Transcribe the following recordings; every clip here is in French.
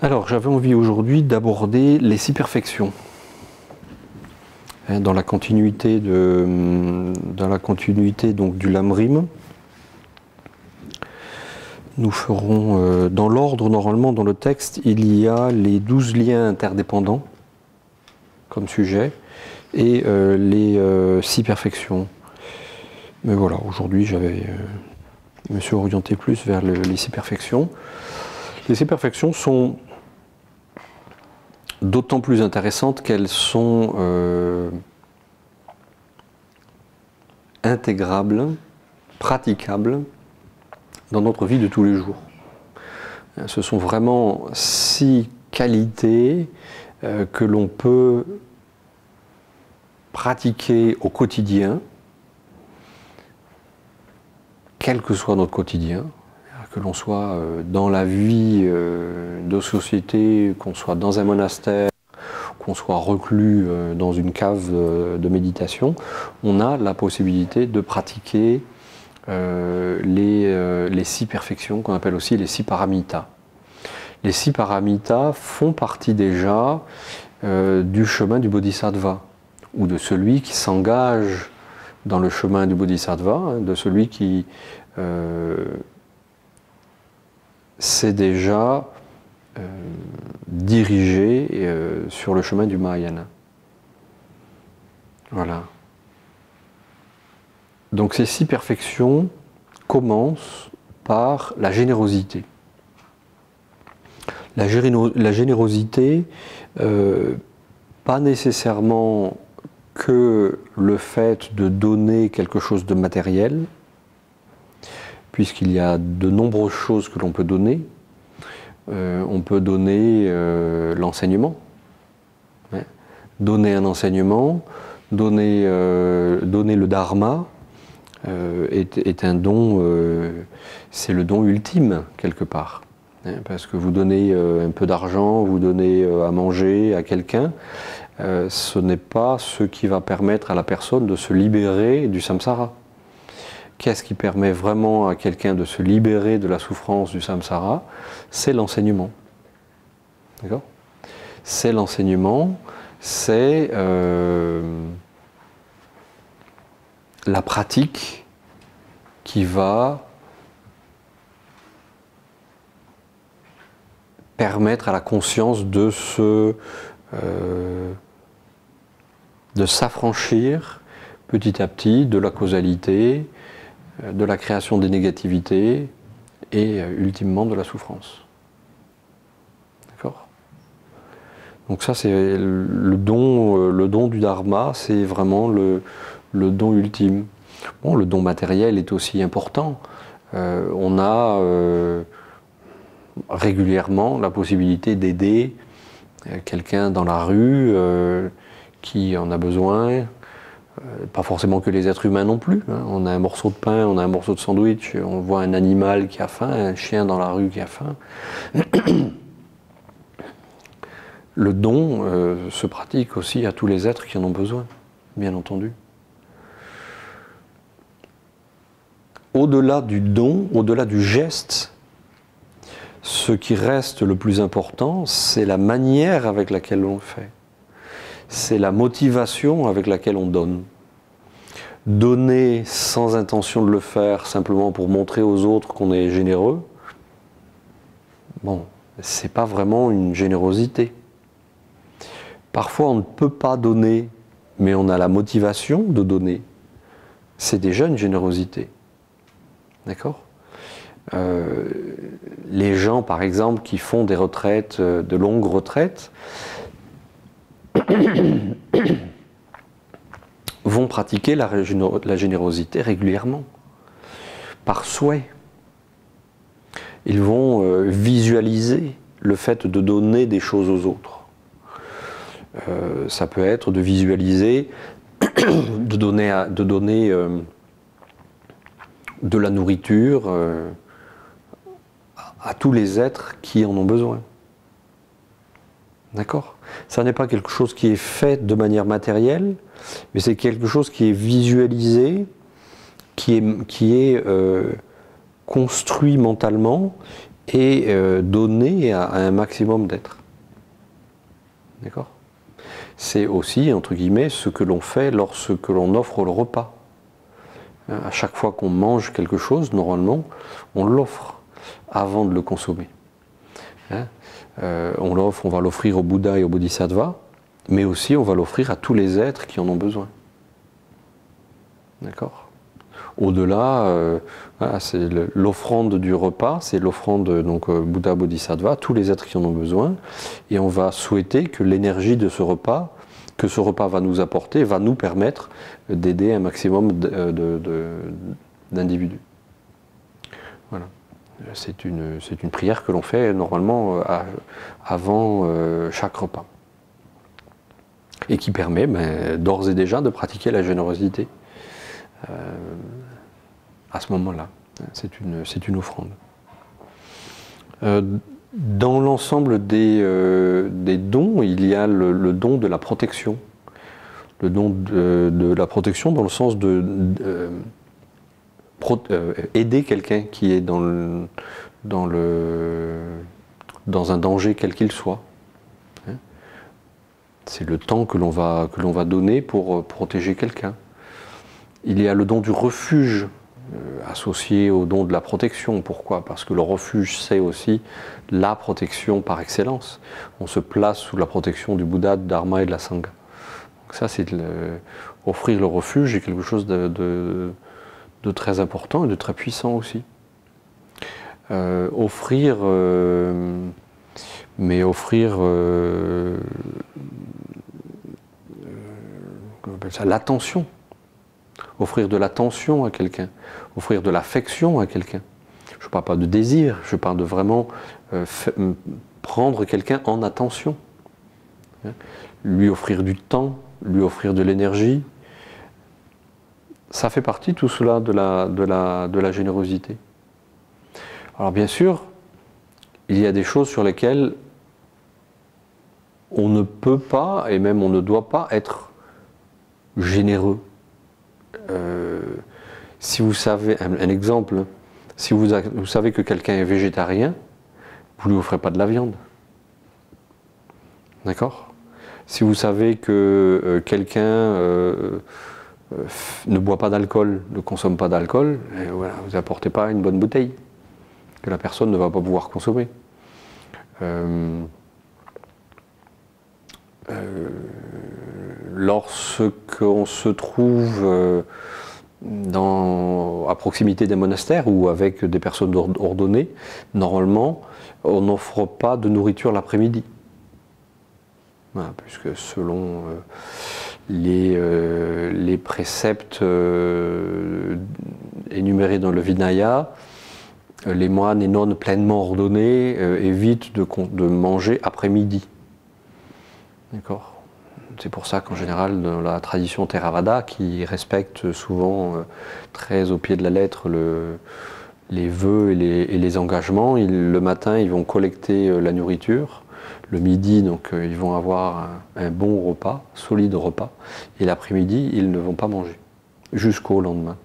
Alors, j'avais envie aujourd'hui d'aborder les 6 perfections. Dans la continuité, donc, du Lamrim. Nous ferons, dans l'ordre, normalement, dans le texte, il y a les 12 liens interdépendants comme sujet et les 6 perfections. Mais voilà, aujourd'hui, je me suis orienté plus vers les 6 perfections. Les 6 perfections sont d'autant plus intéressantes qu'elles sont intégrables, praticables dans notre vie de tous les jours. Ce sont vraiment 6 qualités que l'on peut pratiquer au quotidien, quel que soit notre quotidien, que l'on soit dans la vie de société, qu'on soit dans un monastère, qu'on soit reclus dans une cave de méditation, on a la possibilité de pratiquer les 6 perfections qu'on appelle aussi les 6 paramitas. Les 6 paramitas font partie déjà du chemin du bodhisattva, ou de celui qui s'engage dans le chemin du bodhisattva, de celui qui s'est déjà dirigé sur le chemin du Mahayana. Voilà. Donc ces 6 perfections commencent par la générosité. La générosité, pas nécessairement que le fait de donner quelque chose de matériel, puisqu'il y a de nombreuses choses que l'on peut donner. On peut donner l'enseignement, hein. Donner un enseignement, donner le dharma est un don, c'est le don ultime quelque part, hein, parce que vous donnez un peu d'argent, vous donnez à manger à quelqu'un, ce n'est pas ce qui va permettre à la personne de se libérer du samsara. Qu'est-ce qui permet vraiment à quelqu'un de se libérer de la souffrance du samsara? C'est l'enseignement. D'accord? C'est l'enseignement, c'est la pratique qui va permettre à la conscience de s'affranchir petit à petit de la causalité, de la création des négativités et ultimement de la souffrance. D'accord? Donc ça c'est le don du dharma, c'est vraiment le don ultime. Bon, le don matériel est aussi important. On a régulièrement la possibilité d'aider quelqu'un dans la rue qui en a besoin. Pas forcément que les êtres humains non plus, hein. On a un morceau de pain, on a un morceau de sandwich, on voit un animal qui a faim, un chien dans la rue qui a faim. Le don se pratique aussi à tous les êtres qui en ont besoin, bien entendu. Au-delà du don, au-delà du geste, ce qui reste le plus important, c'est la manière avec laquelle on le fait. C'est la motivation avec laquelle on donne. Donner sans intention de le faire, simplement pour montrer aux autres qu'on est généreux, bon, c'est pas vraiment une générosité. Parfois on ne peut pas donner, mais on a la motivation de donner. C'est déjà une générosité. D'accord ? Les gens, par exemple, qui font des retraites, de longues retraites, vont pratiquer la générosité régulièrement, par souhait. Ils vont visualiser le fait de donner des choses aux autres. Ça peut être de visualiser, de donner de la nourriture à tous les êtres qui en ont besoin. D'accord ? Ça n'est pas quelque chose qui est fait de manière matérielle, mais c'est quelque chose qui est visualisé, qui est construit mentalement et donner à un maximum d'êtres. D'accord? C'est aussi, entre guillemets, ce que l'on fait lorsque l'on offre le repas. À chaque fois qu'on mange quelque chose, normalement, on l'offre avant de le consommer. On va l'offrir au Bouddha et au Bodhisattva, mais aussi on va l'offrir à tous les êtres qui en ont besoin. D'accord? Au-delà, voilà, c'est l'offrande du repas, c'est l'offrande donc Bouddha, Bodhisattva, tous les êtres qui en ont besoin, et on va souhaiter que l'énergie de ce repas, que ce repas va nous apporter, va nous permettre d'aider un maximum d'individus. Voilà. C'est une prière que l'on fait normalement avant chaque repas. Et qui permet d'ores et déjà de pratiquer la générosité à ce moment-là. C'est une offrande. Dans l'ensemble des dons, il y a le don de la protection. Le don de la protection dans le sens aider quelqu'un qui est dans un danger quel qu'il soit. C'est le temps que l'on va donner pour protéger quelqu'un. Il y a le don du refuge associé au don de la protection. Pourquoi? Parce que le refuge, c'est aussi la protection par excellence. On se place sous la protection du Bouddha, du Dharma et de la Sangha. Donc ça, offrir le refuge est quelque chose de très important et de très puissant aussi. Offrir l'attention. Offrir de l'attention à quelqu'un, offrir de l'affection à quelqu'un. Je ne parle pas de désir, je parle de vraiment prendre quelqu'un en attention. Lui offrir du temps, lui offrir de l'énergie. Ça fait partie tout cela de la générosité. Alors bien sûr, il y a des choses sur lesquelles on ne peut pas, et même on ne doit pas être généreux. Si vous savez, un exemple, si vous savez que quelqu'un est végétarien, vous ne lui offrez pas de la viande. D'accord? Si vous savez que quelqu'un ne boit pas d'alcool, ne consomme pas d'alcool, voilà, vous n'apportez pas une bonne bouteille que la personne ne va pas pouvoir consommer. Lorsqu'on se trouve à proximité des monastères ou avec des personnes ordonnées, normalement, on n'offre pas de nourriture l'après-midi. Voilà, puisque selon les préceptes énumérés dans le Vinaya, les moines et nonnes pleinement ordonnés évitent de manger après-midi. D'accord? C'est pour ça qu'en général, dans la tradition Theravada, qui respecte souvent très au pied de la lettre les vœux et les engagements, le matin, ils vont collecter la nourriture. Le midi, donc, ils vont avoir un bon repas, solide repas. Et l'après-midi, ils ne vont pas manger, jusqu'au lendemain.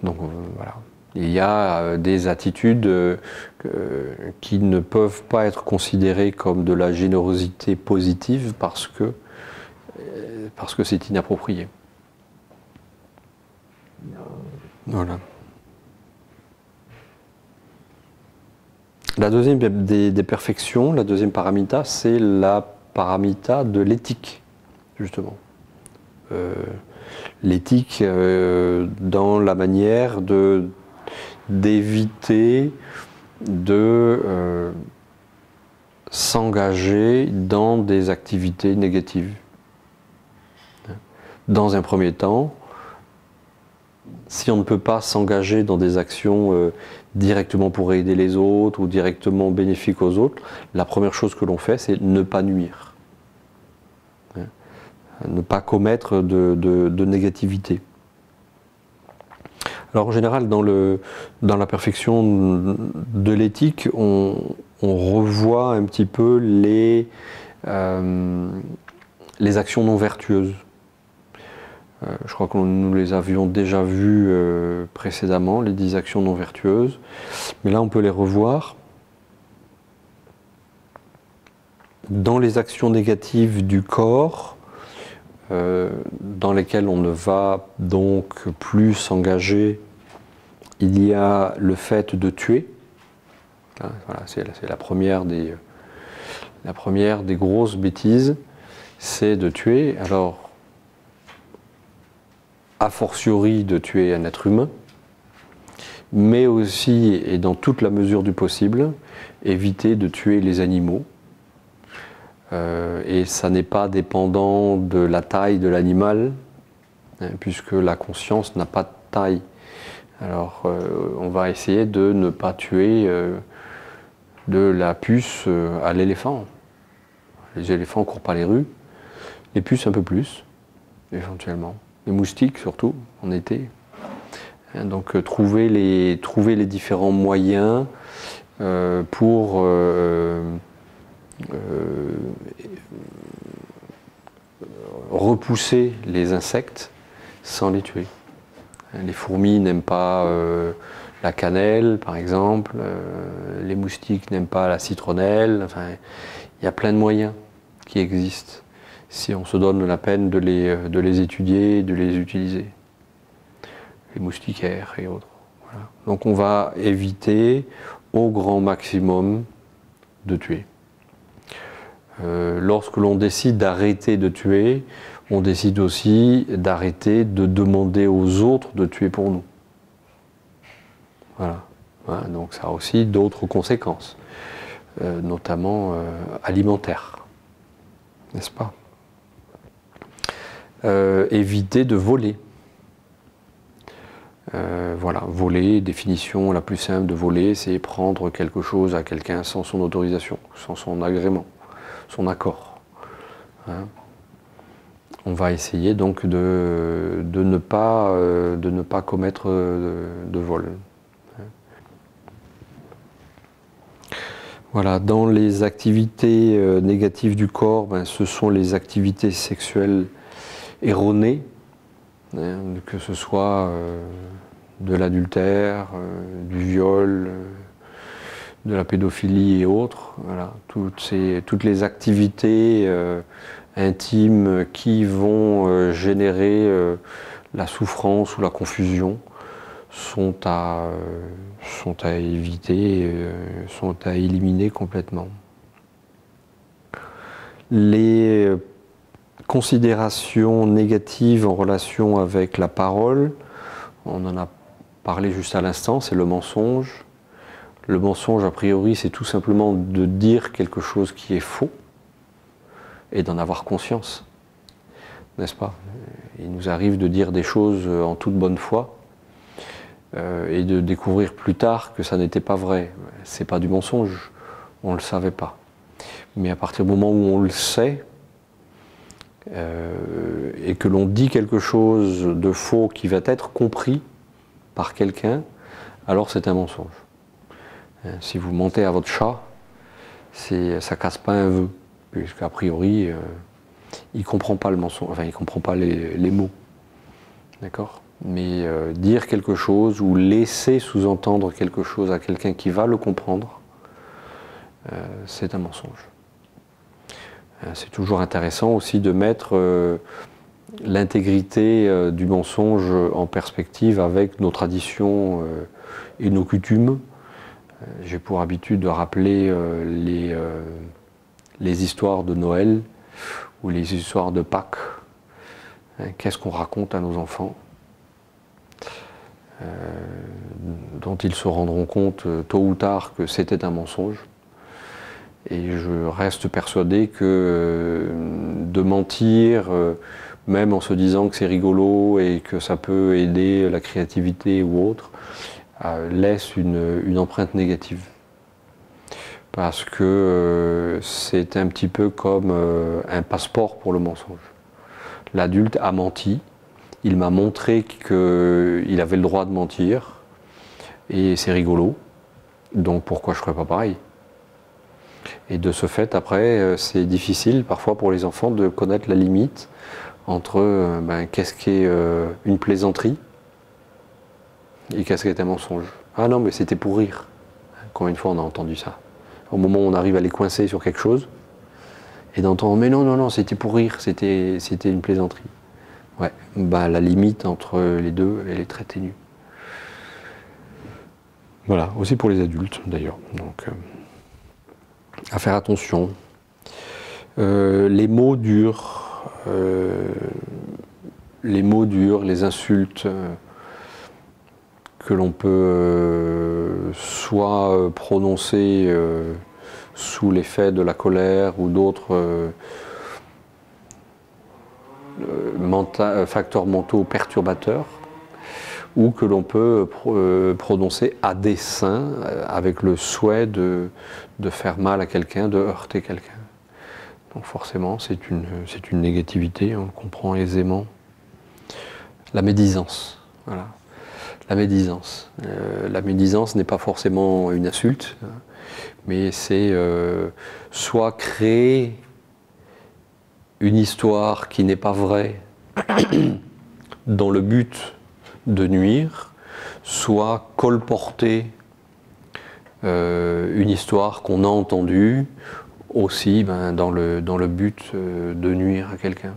Donc voilà. Il y a des attitudes qui ne peuvent pas être considérées comme de la générosité positive parce que c'est inapproprié. Voilà. La deuxième des perfections, la deuxième paramita, c'est la paramita de l'éthique, justement. L'éthique dans la manière d'éviter de s'engager dans des activités négatives. Dans un premier temps, si on ne peut pas s'engager dans des actions directement pour aider les autres ou directement bénéfiques aux autres, la première chose que l'on fait, c'est ne pas nuire. Ne pas commettre de négativité. Alors en général, dans la perfection de l'éthique, on revoit un petit peu les actions non vertueuses. Je crois que nous les avions déjà vues précédemment, les 10 actions non vertueuses. Mais là, on peut les revoir. Dans les actions négatives du corps, dans lesquelles on ne va donc plus s'engager, il y a le fait de tuer. Voilà, c'est la première des grosses bêtises, c'est de tuer. Alors, a fortiori de tuer un être humain, mais aussi, et dans toute la mesure du possible, éviter de tuer les animaux. Et ça n'est pas dépendant de la taille de l'animal, hein, puisque la conscience n'a pas de taille. Alors, on va essayer de ne pas tuer de la puce à l'éléphant. Les éléphants ne courent pas les rues, les puces un peu plus, éventuellement. Les moustiques surtout, en été. Hein, donc, trouver les différents moyens pour repousser les insectes sans les tuer. Les fourmis n'aiment pas la cannelle, par exemple. Les moustiques n'aiment pas la citronnelle. Enfin, il y a plein de moyens qui existent si on se donne la peine de les étudier, de les utiliser. Les moustiquaires et autres. Voilà. Donc on va éviter au grand maximum de tuer. Lorsque l'on décide d'arrêter de tuer, on décide aussi d'arrêter de demander aux autres de tuer pour nous. Voilà. Voilà, donc ça a aussi d'autres conséquences, notamment alimentaires, n'est-ce pas? Éviter de voler. Voilà, voler, définition la plus simple de voler, c'est prendre quelque chose à quelqu'un sans son autorisation, sans son agrément, son accord. Hein? On va essayer donc de ne pas commettre de vol. Voilà, dans les activités négatives du corps, ce sont les activités sexuelles erronées, hein, que ce soit de l'adultère, du viol, de la pédophilie et autres. Voilà, toutes les activités intimes qui vont générer la souffrance ou la confusion sont à éviter, sont à éliminer complètement. Les considérations négatives en relation avec la parole, on en a parlé juste à l'instant, c'est le mensonge. Le mensonge, a priori, c'est tout simplement de dire quelque chose qui est faux et d'en avoir conscience, n'est-ce pas? Il nous arrive de dire des choses en toute bonne foi et de découvrir plus tard que ça n'était pas vrai. C'est pas du mensonge, on ne le savait pas. Mais à partir du moment où on le sait et que l'on dit quelque chose de faux qui va être compris par quelqu'un, alors c'est un mensonge. Si vous mentez à votre chat, ça casse pas un vœu, puisqu'a priori, il ne comprend pas le mensonge, enfin il ne comprend pas les mots. D'accord? Mais dire quelque chose ou laisser sous-entendre quelque chose à quelqu'un qui va le comprendre, c'est un mensonge. C'est toujours intéressant aussi de mettre l'intégrité du mensonge en perspective avec nos traditions et nos coutumes. J'ai pour habitude de rappeler les histoires de Noël ou les histoires de Pâques. Qu'est-ce qu'on raconte à nos enfants dont ils se rendront compte tôt ou tard que c'était un mensonge. Et je reste persuadé que de mentir, même en se disant que c'est rigolo et que ça peut aider la créativité ou autre, laisse une empreinte négative. Parce que c'est un petit peu comme un passeport pour le mensonge. L'adulte a menti, il m'a montré qu'il avait le droit de mentir, et c'est rigolo, donc pourquoi je ne ferais pas pareil? Et de ce fait, après, c'est difficile parfois pour les enfants de connaître la limite entre qu'est-ce qu'est une plaisanterie et qu'est-ce qu'est un mensonge. Ah non, mais c'était pour rire. Combien de fois on a entendu ça? Au moment où on arrive à les coincer sur quelque chose, et d'entendre mais non, non, non, c'était pour rire, c'était une plaisanterie. Ouais, la limite entre les deux, elle est très ténue. Voilà, aussi pour les adultes d'ailleurs. Donc, à faire attention. Les mots durs, les insultes que l'on peut soit prononcer sous l'effet de la colère ou d'autres facteurs mentaux perturbateurs, ou que l'on peut prononcer à dessein avec le souhait de faire mal à quelqu'un, de heurter quelqu'un. Donc forcément, c'est une négativité, on le comprend aisément. La médisance, voilà. La médisance. La médisance n'est pas forcément une insulte, mais c'est soit créer une histoire qui n'est pas vraie dans le but de nuire, soit colporter une histoire qu'on a entendue aussi dans le but de nuire à quelqu'un.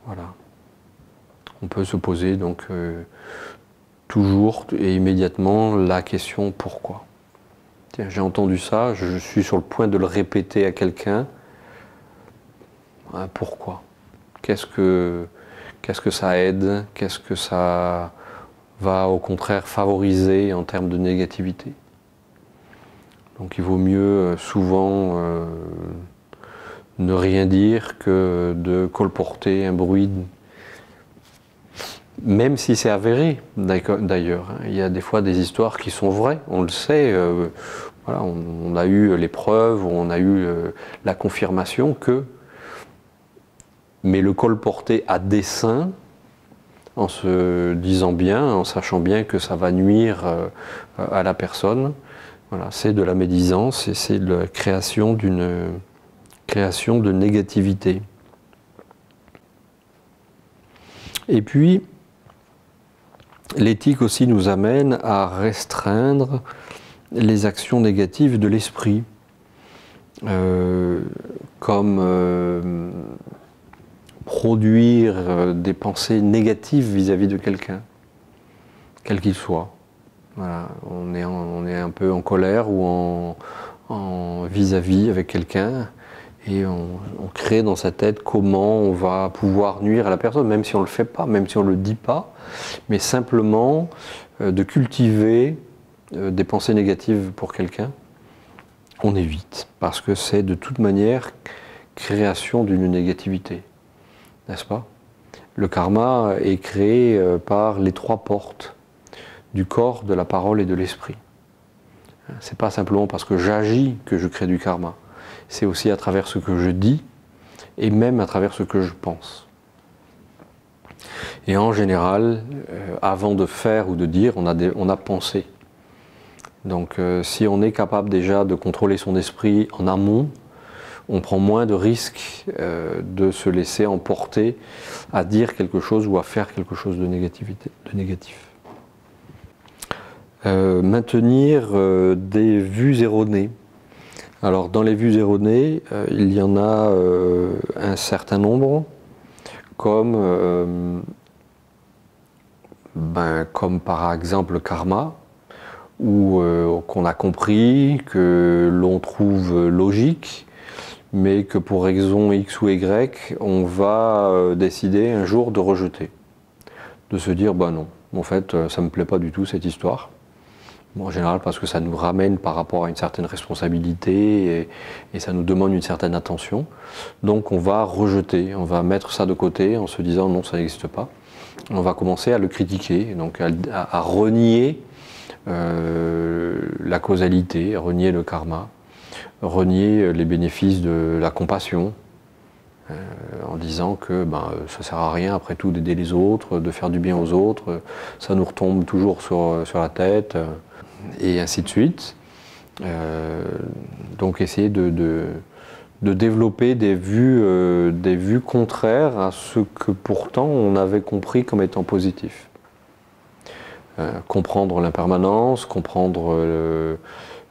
Voilà. On peut se poser donc toujours et immédiatement la question pourquoi. Tiens, j'ai entendu ça, je suis sur le point de le répéter à quelqu'un. Pourquoi? Qu'est-ce que ça aide? Qu'est-ce que ça va au contraire favoriser en termes de négativité? Donc il vaut mieux souvent ne rien dire que de colporter un bruit, même si c'est avéré d'ailleurs. Il y a des fois des histoires qui sont vraies, on le sait, voilà, on a eu les preuves, on a eu la confirmation que, mais le colporter à dessein, en se disant bien, en sachant bien que ça va nuire à la personne, voilà, c'est de la médisance et c'est de la création de négativité. Et puis, l'éthique aussi nous amène à restreindre les actions négatives de l'esprit, comme produire des pensées négatives vis-à-vis de quelqu'un, quel qu'il soit. Voilà, on est un peu en colère ou en vis-à-vis avec quelqu'un et on crée dans sa tête comment on va pouvoir nuire à la personne, même si on ne le fait pas, même si on ne le dit pas, mais simplement de cultiver des pensées négatives pour quelqu'un, on évite, parce que c'est de toute manière création d'une négativité, n'est-ce pas? Le karma est créé par les trois portes du corps, de la parole et de l'esprit. C'est pas simplement parce que j'agis que je crée du karma. C'est aussi à travers ce que je dis et même à travers ce que je pense. Et en général, avant de faire ou de dire, on a pensé. Donc si on est capable déjà de contrôler son esprit en amont, on prend moins de risques de se laisser emporter à dire quelque chose ou à faire quelque chose de négatif. Maintenir des vues erronées. Alors dans les vues erronées, il y en a un certain nombre, comme par exemple le karma, où qu'on a compris, que l'on trouve logique, mais que pour raison X ou Y, on va décider un jour de rejeter. De se dire, non, en fait, ça ne me plaît pas du tout cette histoire. Bon, en général, parce que ça nous ramène par rapport à une certaine responsabilité et ça nous demande une certaine attention. Donc on va rejeter, on va mettre ça de côté en se disant non, ça n'existe pas. On va commencer à le critiquer, donc à renier la causalité, renier le karma, renier les bénéfices de la compassion, en disant que ça ne sert à rien après tout d'aider les autres, de faire du bien aux autres, ça nous retombe toujours sur la tête. Et ainsi de suite. Donc essayer de de développer des vues contraires à ce que pourtant on avait compris comme étant positif. Comprendre l'impermanence, comprendre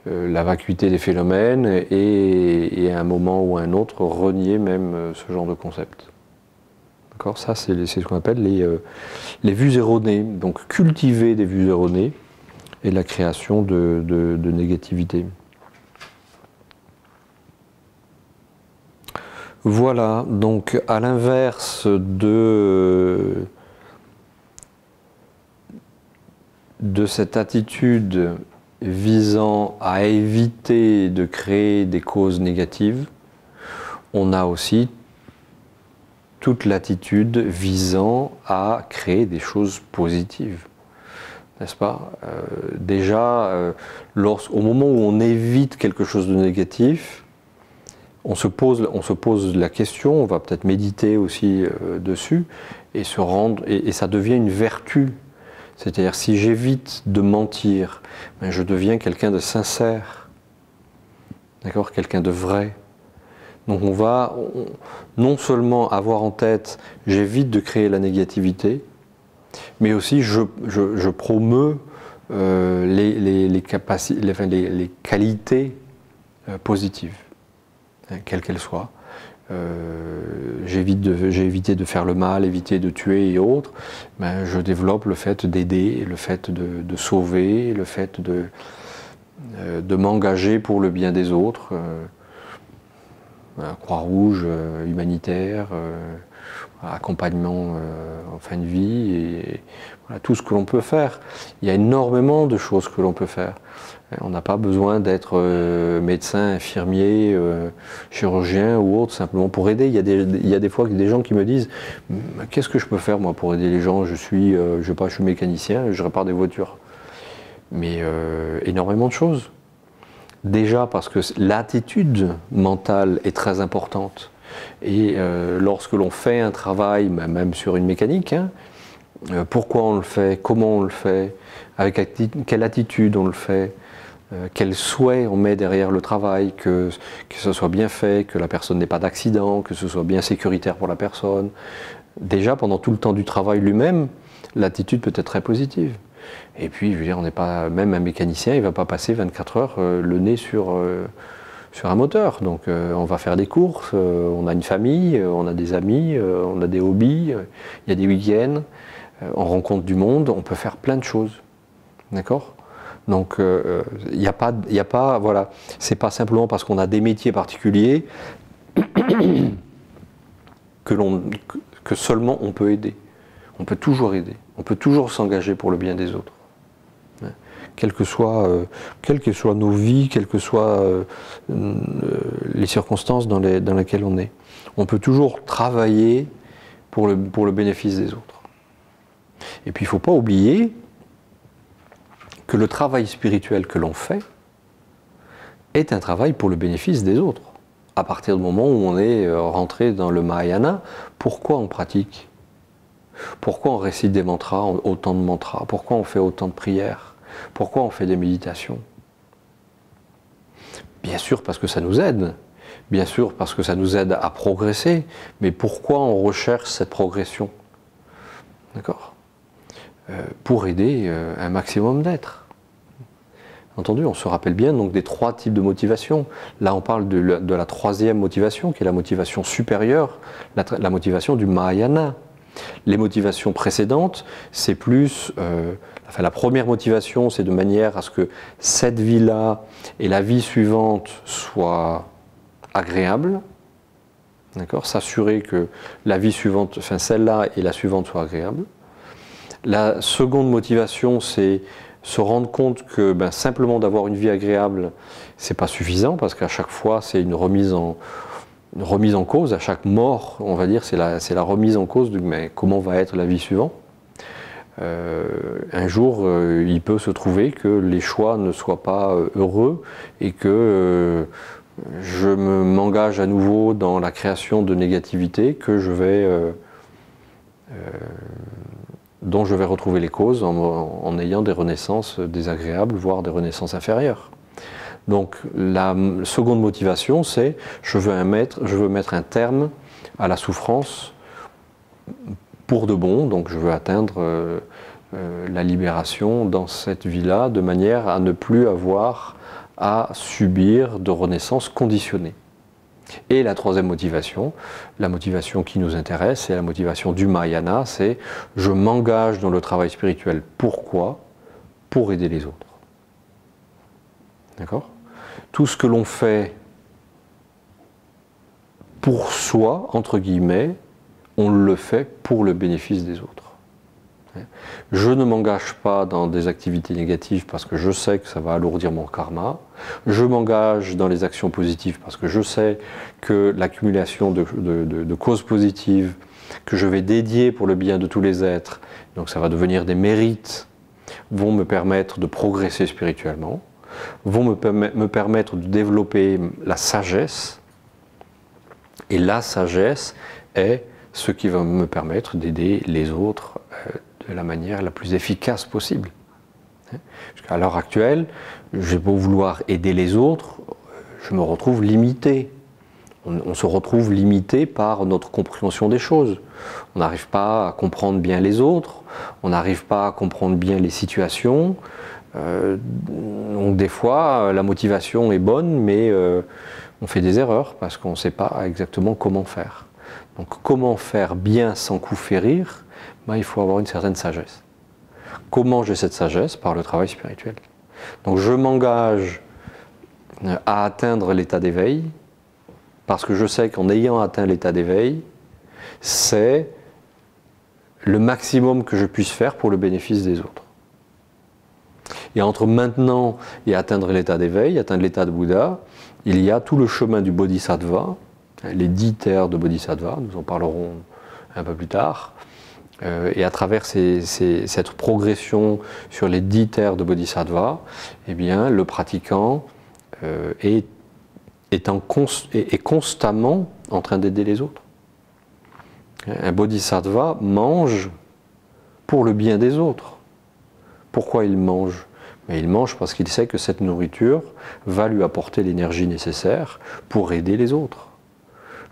la vacuité des phénomènes et à un moment ou à un autre renier même ce genre de concept. D'accord ? Ça, c'est ce qu'on appelle les vues erronées. Donc cultiver des vues erronées et la création de négativité. Voilà, donc à l'inverse de cette attitude visant à éviter de créer des causes négatives, on a aussi toute l'attitude visant à créer des choses positives. N'est-ce pas ? Déjà, au moment où on évite quelque chose de négatif, on se pose la question, on va peut-être méditer aussi dessus, et ça devient une vertu. C'est-à-dire, si j'évite de mentir, ben je deviens quelqu'un de sincère, d'accord, quelqu'un de vrai. Donc on va non seulement avoir en tête, j'évite de créer la négativité, mais aussi je promeus les qualités positives, hein, quelles qu'elles soient. J'ai évité de faire le mal, éviter de tuer et autres, ben, je développe le fait d'aider, le fait de sauver, le fait de m'engager pour le bien des autres, Croix-Rouge, humanitaire, accompagnement en fin de vie, et voilà, tout ce que l'on peut faire. Il y a énormément de choses que l'on peut faire. On n'a pas besoin d'être médecin, infirmier, chirurgien ou autre, simplement pour aider. Il y a des fois des gens qui me disent « Qu'est-ce que je peux faire moi pour aider les gens ? Je suis mécanicien, je répare des voitures. » Mais énormément de choses. Déjà parce que l'attitude mentale est très importante. Et lorsque l'on fait un travail, même sur une mécanique, hein, pourquoi on le fait, comment on le fait, avec quelle attitude on le fait, quel souhait on met derrière le travail, que ce soit bien fait, que la personne n'ait pas d'accident, que ce soit bien sécuritaire pour la personne. Déjà, pendant tout le temps du travail lui-même, l'attitude peut être très positive. Et puis, je veux dire, on n'est pas, même un mécanicien, il ne va pas passer 24 heures le nez sur un moteur. Donc, on va faire des courses, on a une famille, on a des amis, on a des hobbies, il y a des week-ends, on rencontre du monde, on peut faire plein de choses. D'accord ? Donc, il n'y a pas, voilà, c'est pas simplement parce qu'on a des métiers particuliers que seulement on peut aider. On peut toujours aider, on peut toujours s'engager pour le bien des autres. Quelles que soient nos vies, quelles que soient les circonstances dans lesquelles on est. On peut toujours travailler pour le bénéfice des autres. Et puis il ne faut pas oublier que le travail spirituel que l'on fait est un travail pour le bénéfice des autres. À partir du moment où on est rentré dans le Mahayana, pourquoi on pratique ? Pourquoi on récite des mantras, autant de mantras ? Pourquoi on fait autant de prières ? Pourquoi on fait des méditations ? Bien sûr parce que ça nous aide, bien sûr parce que ça nous aide à progresser, mais pourquoi on recherche cette progression ? D'accord ? Pour aider un maximum d'êtres. Entendu, on se rappelle bien donc des 3 types de motivation. Là, on parle de la 3e motivation, qui est la motivation supérieure, la motivation du Mahayana. Les motivations précédentes, c'est plus... la première motivation, c'est de manière à ce que cette vie-là et la vie suivante soient agréables. D'accord ? S'assurer que la vie suivante, enfin celle-là et la suivante soient agréables. La seconde motivation, c'est se rendre compte que simplement d'avoir une vie agréable, c'est pas suffisant, parce qu'à chaque fois, c'est une remise en cause. À chaque mort, on va dire, c'est la remise en cause de comment va être la vie suivante. Un jour, il peut se trouver que les choix ne soient pas heureux et que je m'engage à nouveau dans la création de négativité dont je vais retrouver les causes en ayant des renaissances désagréables, voire des renaissances inférieures. Donc la seconde motivation, c'est je veux mettre un terme à la souffrance pour de bon, donc je veux atteindre la libération dans cette vie-là, de manière à ne plus avoir à subir de renaissance conditionnée. Et la troisième motivation, la motivation qui nous intéresse, c'est la motivation du Mahayana, c'est je m'engage dans le travail spirituel. Pourquoi? Pour aider les autres. D'accord? Tout ce que l'on fait pour soi, entre guillemets, on le fait pour le bénéfice des autres. Je ne m'engage pas dans des activités négatives parce que je sais que ça va alourdir mon karma. Je m'engage dans les actions positives parce que je sais que l'accumulation de causes positives que je vais dédier pour le bien de tous les êtres, donc ça va devenir des mérites, vont me permettre de progresser spirituellement, vont me permettre de développer la sagesse. Et la sagesse est ce qui va me permettre d'aider les autres de la manière la plus efficace possible. À l'heure actuelle, j'ai beau vouloir aider les autres, je me retrouve limité. On se retrouve limité par notre compréhension des choses. On n'arrive pas à comprendre bien les autres, on n'arrive pas à comprendre bien les situations. Donc des fois, la motivation est bonne, mais on fait des erreurs parce qu'on ne sait pas exactement comment faire. Donc comment faire bien sans coup férir? Il faut avoir une certaine sagesse. Comment j'ai cette sagesse? Par le travail spirituel. Donc je m'engage à atteindre l'état d'éveil, parce que je sais qu'en ayant atteint l'état d'éveil, c'est le maximum que je puisse faire pour le bénéfice des autres. Et entre maintenant et atteindre l'état d'éveil, atteindre l'état de Bouddha, il y a tout le chemin du Bodhisattva, les 10 terres de Bodhisattva, nous en parlerons un peu plus tard. Et à travers cette progression sur les 10 terres de Bodhisattva, eh bien, le pratiquant est constamment en train d'aider les autres. Un Bodhisattva mange pour le bien des autres. Pourquoi il mange? Mais il mange parce qu'il sait que cette nourriture va lui apporter l'énergie nécessaire pour aider les autres.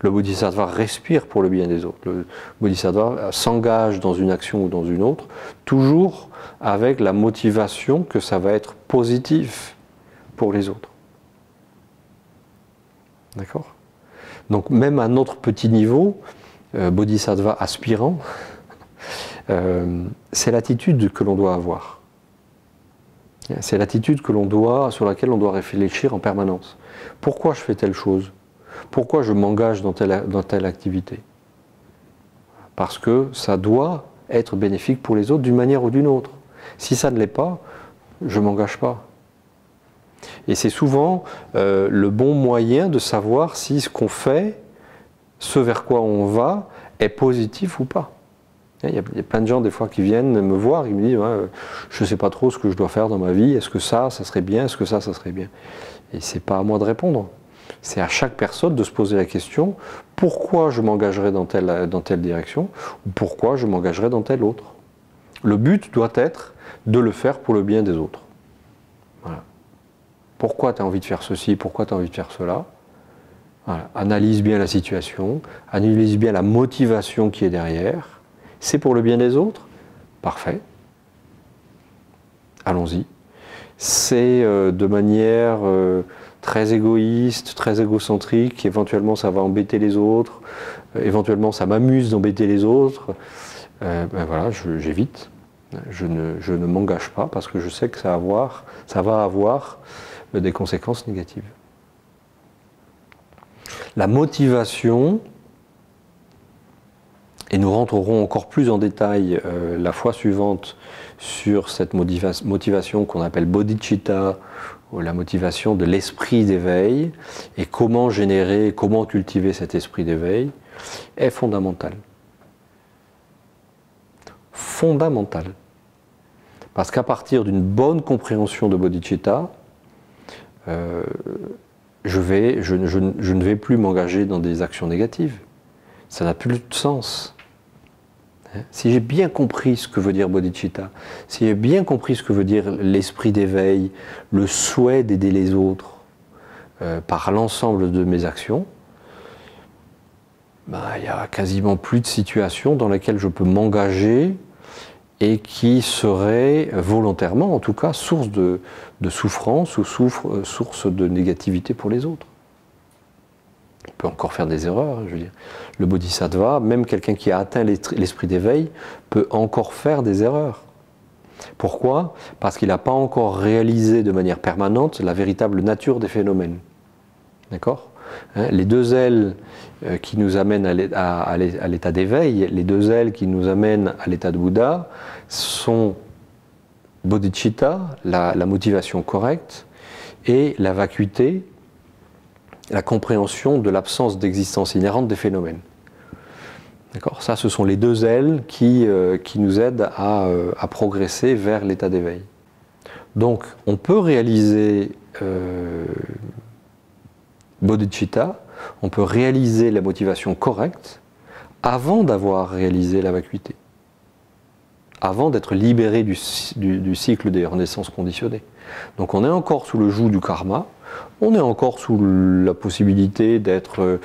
Le Bodhisattva respire pour le bien des autres. Le Bodhisattva s'engage dans une action ou dans une autre, toujours avec la motivation que ça va être positif pour les autres. D'accord? Donc même à notre petit niveau, Bodhisattva aspirant, c'est l'attitude que l'on doit avoir. C'est l'attitude sur laquelle on doit réfléchir en permanence. Pourquoi je fais telle chose? Pourquoi je m'engage dans telle activité? Parce que ça doit être bénéfique pour les autres d'une manière ou d'une autre. Si ça ne l'est pas, je ne m'engage pas. Et c'est souvent le bon moyen de savoir si ce qu'on fait, ce vers quoi on va, est positif ou pas. Il y a plein de gens des fois qui viennent me voir, ils me disent ouais, je ne sais pas trop ce que je dois faire dans ma vie, est-ce que ça serait bien, est-ce que ça serait bien? Et ce n'est pas à moi de répondre. C'est à chaque personne de se poser la question, pourquoi je m'engagerai dans telle direction, ou pourquoi je m'engagerai dans telle autre. Le but doit être de le faire pour le bien des autres. Voilà. Pourquoi tu as envie de faire ceci, pourquoi tu as envie de faire cela? Voilà. Analyse bien la situation, analyse bien la motivation qui est derrière. C'est pour le bien des autres? Parfait. Allons-y. C'est de manière très égoïste, très égocentrique, éventuellement ça va embêter les autres, éventuellement ça m'amuse d'embêter les autres, ben voilà, j'évite. Je ne m'engage pas parce que je sais que ça va avoir des conséquences négatives. La motivation, et nous rentrerons encore plus en détail la fois suivante sur cette motivation qu'on appelle bodhicitta, ou la motivation de l'esprit d'éveil, et comment générer, comment cultiver cet esprit d'éveil, est fondamentale. Fondamentale. Parce qu'à partir d'une bonne compréhension de bodhicitta, je ne vais plus m'engager dans des actions négatives. Ça n'a plus de sens. Si j'ai bien compris ce que veut dire bodhicitta, si j'ai bien compris ce que veut dire l'esprit d'éveil, le souhait d'aider les autres, par l'ensemble de mes actions, ben, il n'y a quasiment plus de situations dans lesquelles je peux m'engager et qui seraient volontairement, en tout cas, source de souffrance ou source de négativité pour les autres. On peut encore faire des erreurs, je veux dire. Le bodhisattva, même quelqu'un qui a atteint l'esprit d'éveil, peut encore faire des erreurs. Pourquoi? Parce qu'il n'a pas encore réalisé de manière permanente la véritable nature des phénomènes. D'accord? Les deux ailes qui nous amènent à l'état d'éveil, les deux ailes qui nous amènent à l'état de Bouddha, sont bodhicitta, la motivation correcte, et la vacuité, la compréhension de l'absence d'existence inhérente des phénomènes. D'accord? Ça, ce sont les deux ailes qui nous aident à progresser vers l'état d'éveil. Donc, on peut réaliser bodhicitta, on peut réaliser la motivation correcte avant d'avoir réalisé la vacuité, avant d'être libéré du cycle des renaissances conditionnées. Donc on est encore sous le joug du karma, on est encore sous la possibilité d'être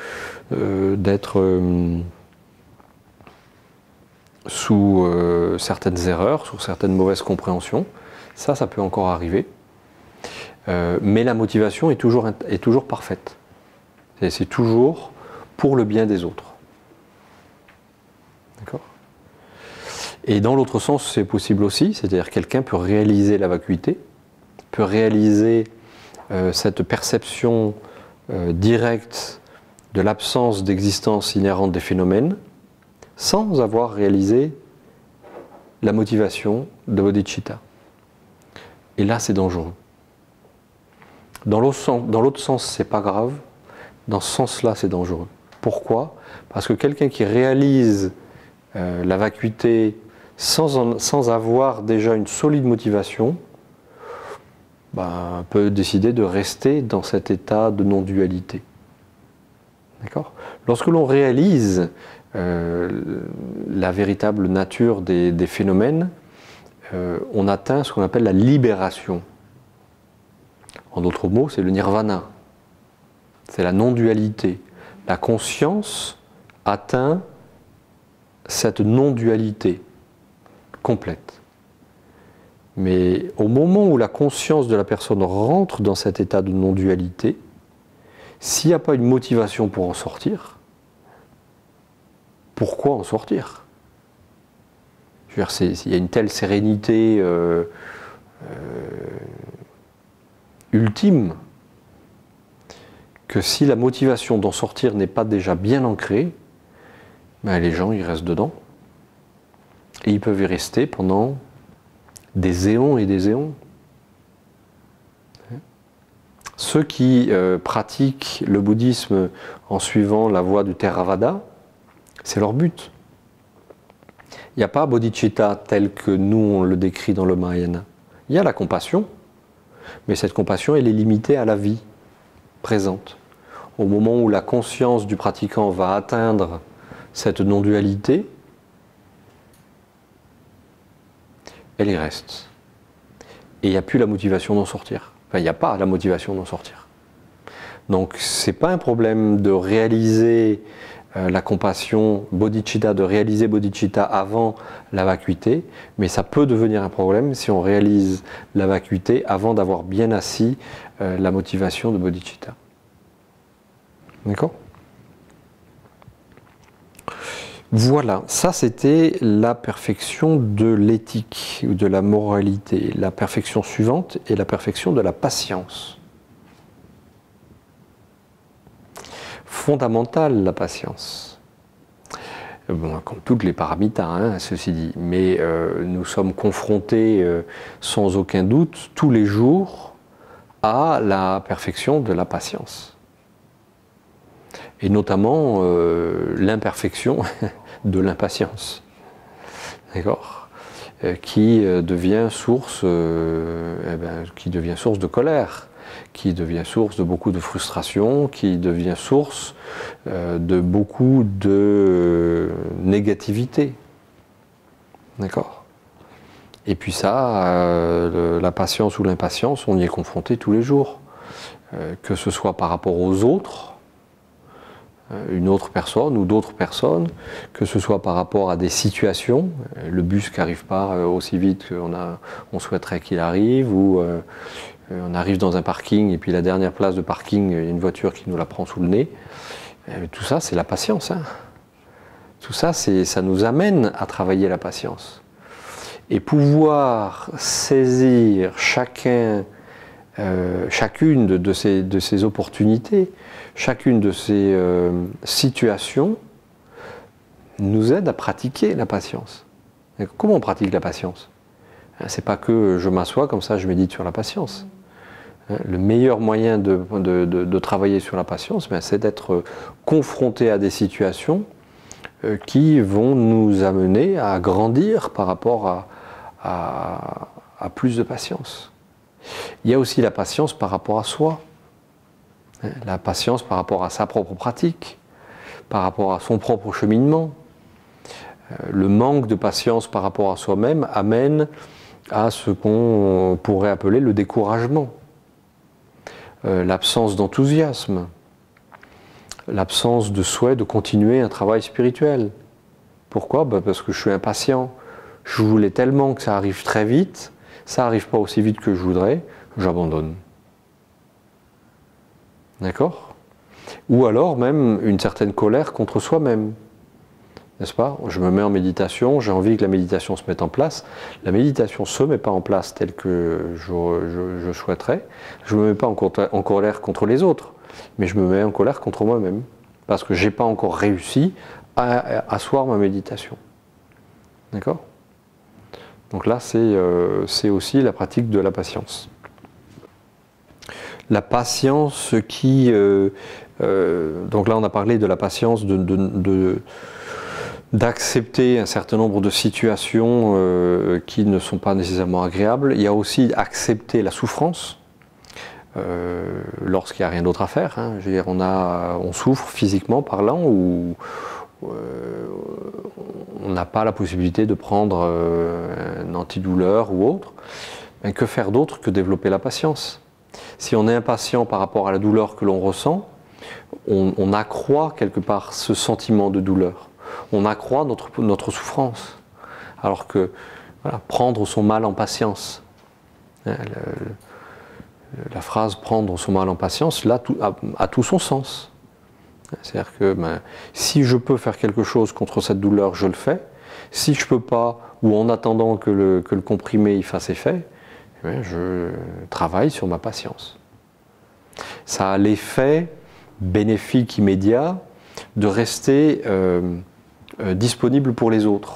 sous certaines erreurs, sous certaines mauvaises compréhensions. Ça peut encore arriver. Mais la motivation est toujours parfaite. C'est toujours pour le bien des autres. D'accord? Et dans l'autre sens, c'est possible aussi, c'est-à-dire quelqu'un peut réaliser la vacuité, peut réaliser cette perception directe de l'absence d'existence inhérente des phénomènes, sans avoir réalisé la motivation de bodhicitta. Et là, c'est dangereux. Dans l'autre sens, c'est pas grave. Dans ce sens-là, c'est dangereux. Pourquoi? Parce que quelqu'un qui réalise la vacuité sans avoir déjà une solide motivation, peut décider de rester dans cet état de non-dualité. D'accord? Lorsque l'on réalise la véritable nature des phénomènes, on atteint ce qu'on appelle la libération. En d'autres mots, c'est le nirvana. C'est la non-dualité. La conscience atteint cette non-dualité complète. Mais au moment où la conscience de la personne rentre dans cet état de non-dualité, s'il n'y a pas une motivation pour en sortir, pourquoi en sortir? Je veux dire, il y a une telle sérénité ultime que si la motivation d'en sortir n'est pas déjà bien ancrée, les gens ils restent dedans. Et ils peuvent y rester pendant des éons et des éons. Ceux qui pratiquent le bouddhisme en suivant la voie du Theravada, c'est leur but. Il n'y a pas bodhicitta tel que nous on le décrit dans le Mahayana. Il y a la compassion, mais cette compassion elle est limitée à la vie présente. Au moment où la conscience du pratiquant va atteindre cette non-dualité, elle y reste. Et il n'y a plus la motivation d'en sortir. Enfin, il n'y a pas la motivation d'en sortir. Donc, ce n'est pas un problème de réaliser la compassion, bodhicitta, de réaliser bodhicitta avant la vacuité, mais ça peut devenir un problème si on réalise la vacuité avant d'avoir bien assis la motivation de bodhicitta. D'accord? Voilà, ça c'était la perfection de l'éthique ou de la moralité. La perfection suivante est la perfection de la patience. Fondamentale, la patience. Bon, comme toutes les paramitas, ceci dit, mais nous sommes confrontés sans aucun doute tous les jours à la perfection de la patience. Et notamment l'imperfection de l'impatience, d'accord, qui devient source de colère, qui devient source de beaucoup de frustration, qui devient source de beaucoup de négativité, d'accord. Et puis ça, la patience ou l'impatience, on y est confronté tous les jours. que ce soit par rapport aux autres, une autre personne ou d'autres personnes, que ce soit par rapport à des situations, le bus qui n'arrive pas aussi vite qu'on souhaiterait qu'il arrive, ou on arrive dans un parking et puis la dernière place de parking, il y a une voiture qui nous la prend sous le nez. Tout ça, c'est la patience. Hein. Tout ça, ça nous amène à travailler la patience. Et pouvoir saisir chacune de ces opportunités, chacune de ces situations, nous aide à pratiquer la patience. Et comment on pratique la patience? C'est pas que je m'assois comme ça, je médite sur la patience. Le meilleur moyen de travailler sur la patience, c'est d'être confronté à des situations qui vont nous amener à grandir par rapport à plus de patience. Il y a aussi la patience par rapport à soi, la patience par rapport à sa propre pratique, par rapport à son propre cheminement. Le manque de patience par rapport à soi-même amène à ce qu'on pourrait appeler le découragement, l'absence d'enthousiasme, l'absence de souhait de continuer un travail spirituel. Pourquoi? Parce que je suis impatient. Je voulais tellement que ça arrive très vite, ça n'arrive pas aussi vite que je voudrais, j'abandonne. D'accord? Ou alors même une certaine colère contre soi-même. N'est-ce pas? Je me mets en méditation, j'ai envie que la méditation se mette en place. La méditation ne se met pas en place telle que je souhaiterais. Je ne me mets pas en colère contre les autres, mais je me mets en colère contre moi-même. Parce que je n'ai pas encore réussi à asseoir ma méditation. D'accord? Donc là, c'est aussi la pratique de la patience. La patience qui... donc là, on a parlé de la patience d'accepter un certain nombre de situations qui ne sont pas nécessairement agréables. Il y a aussi accepter la souffrance lorsqu'il n'y a rien d'autre à faire. Hein. Je veux dire, on souffre physiquement parlant ou on n'a pas la possibilité de prendre un antidouleur ou autre. Mais que faire d'autre que développer la patience? Si on est impatient par rapport à la douleur que l'on ressent, on accroît quelque part ce sentiment de douleur. On accroît notre souffrance. Alors que voilà, prendre son mal en patience, la phrase prendre son mal en patience, là, a tout son sens. C'est-à-dire que si je peux faire quelque chose contre cette douleur, je le fais. Si je ne peux pas, ou en attendant que le comprimé y fasse effet, je travaille sur ma patience. Ça a l'effet bénéfique immédiat de rester disponible pour les autres.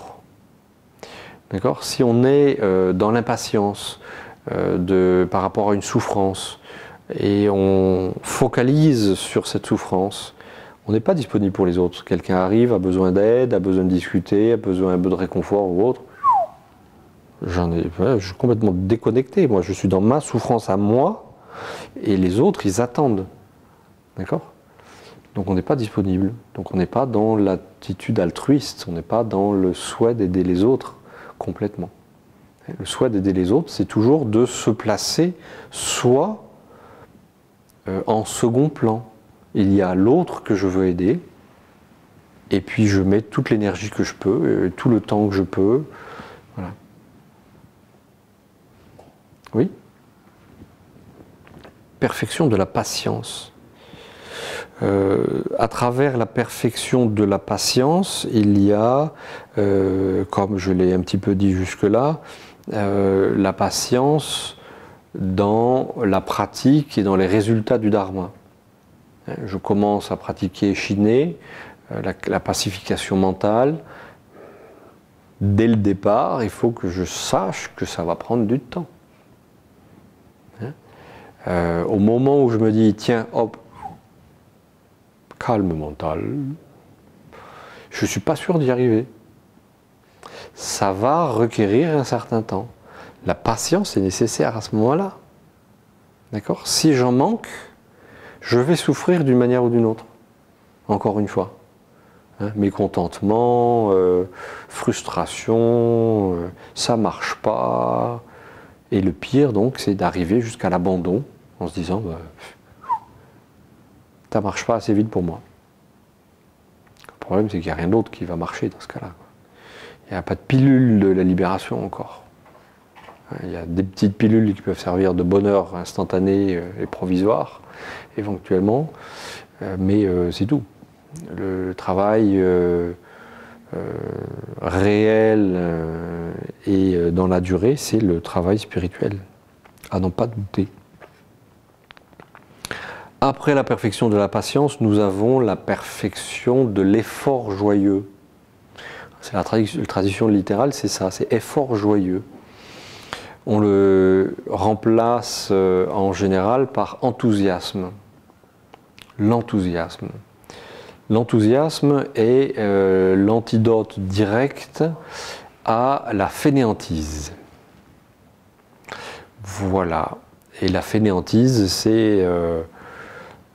D'accord? Si on est dans l'impatience par rapport à une souffrance et on focalise sur cette souffrance, on n'est pas disponible pour les autres. Quelqu'un arrive, a besoin d'aide, a besoin de discuter, a besoin un peu de réconfort ou autre. Je suis complètement déconnecté. Moi, je suis dans ma souffrance à moi et les autres, ils attendent. D'accord? Donc on n'est pas disponible. Donc on n'est pas dans l'attitude altruiste. On n'est pas dans le souhait d'aider les autres complètement. Le souhait d'aider les autres, c'est toujours de se placer soit en second plan. Il y a l'autre que je veux aider et puis je mets toute l'énergie que je peux, tout le temps que je peux. Voilà. Oui? Perfection de la patience. À travers la perfection de la patience, il y a, comme je l'ai un petit peu dit jusque-là, la patience dans la pratique et dans les résultats du dharma. Je commence à pratiquer Shinê, la pacification mentale. Dès le départ, il faut que je sache que ça va prendre du temps. Au moment où je me dis, tiens, hop, calme mental, je ne suis pas sûr d'y arriver. Ça va requérir un certain temps. La patience est nécessaire à ce moment-là. D'accord? Si j'en manque, je vais souffrir d'une manière ou d'une autre. Encore une fois. Mécontentement, frustration, ça ne marche pas. Et le pire, donc, c'est d'arriver jusqu'à l'abandon en se disant bah, ça marche pas assez vite pour moi. Le problème, c'est qu'il n'y a rien d'autre qui va marcher dans ce cas-là. Il n'y a pas de pilule de la libération encore. Il y a des petites pilules qui peuvent servir de bonheur instantané et provisoire, éventuellement, mais c'est tout. Le travail réel et dans la durée, c'est le travail spirituel, à n'en pas douter. Après la perfection de la patience, nous avons la perfection de l'effort joyeux. C'est la tradition littérale, c'est ça, c'est effort joyeux. On le remplace en général par enthousiasme. L'enthousiasme. L'enthousiasme est l'antidote direct à la fainéantise. Voilà. Et la fainéantise, c'est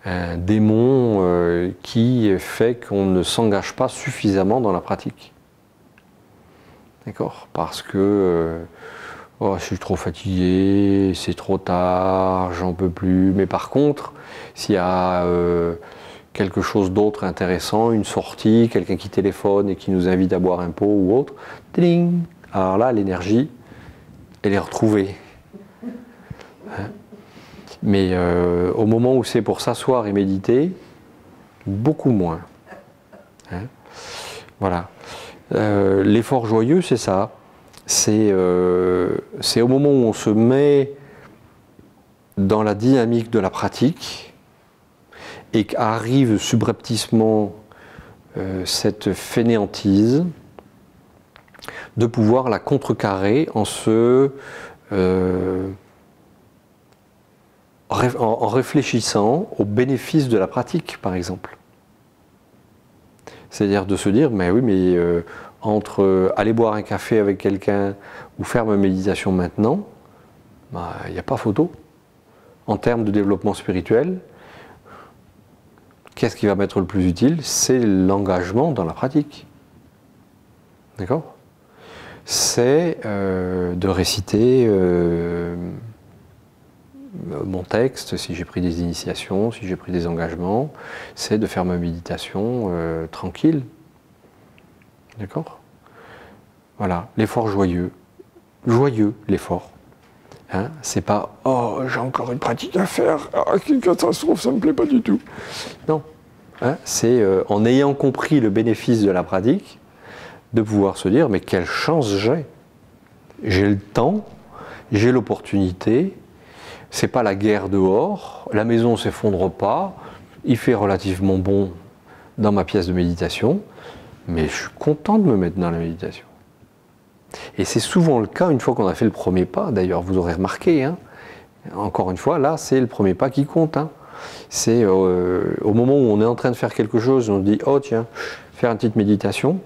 un démon qui fait qu'on ne s'engage pas suffisamment dans la pratique. D'accord ? Parce que oh, je suis trop fatigué, c'est trop tard, j'en peux plus. Mais par contre, s'il y a quelque chose d'autre intéressant, une sortie, quelqu'un qui téléphone et qui nous invite à boire un pot ou autre, ding, alors là, l'énergie, elle est retrouvée. Hein? Mais au moment où c'est pour s'asseoir et méditer, beaucoup moins. Hein? Voilà. L'effort joyeux, c'est ça. C'est au moment où on se met dans la dynamique de la pratique et qu'arrive subrepticement cette fainéantise, de pouvoir la contrecarrer en réfléchissant aux bénéfices de la pratique, par exemple. C'est-à-dire de se dire, mais oui, mais entre aller boire un café avec quelqu'un ou faire ma méditation maintenant, bah, il n'y a pas photo. En termes de développement spirituel, qu'est-ce qui va m'être le plus utile? C'est l'engagement dans la pratique. D'accord? C'est de réciter mon texte, si j'ai pris des initiations, si j'ai pris des engagements, c'est de faire ma méditation tranquille. D'accord? Voilà, l'effort joyeux. Joyeux, l'effort. Hein? C'est pas « Oh, j'ai encore une pratique à faire, ah, quelle catastrophe, ça me plaît pas du tout ». Non, hein? C'est en ayant compris le bénéfice de la pratique, de pouvoir se dire « Mais quelle chance j'ai! J'ai le temps, j'ai l'opportunité, c'est pas la guerre dehors, la maison ne s'effondre pas, il fait relativement bon dans ma pièce de méditation, mais je suis content de me mettre dans la méditation. » Et c'est souvent le cas une fois qu'on a fait le premier pas, d'ailleurs vous aurez remarqué, hein, encore une fois, là c'est le premier pas qui compte. Hein. C'est au moment où on est en train de faire quelque chose, on se dit « Oh tiens, faire une petite méditation »,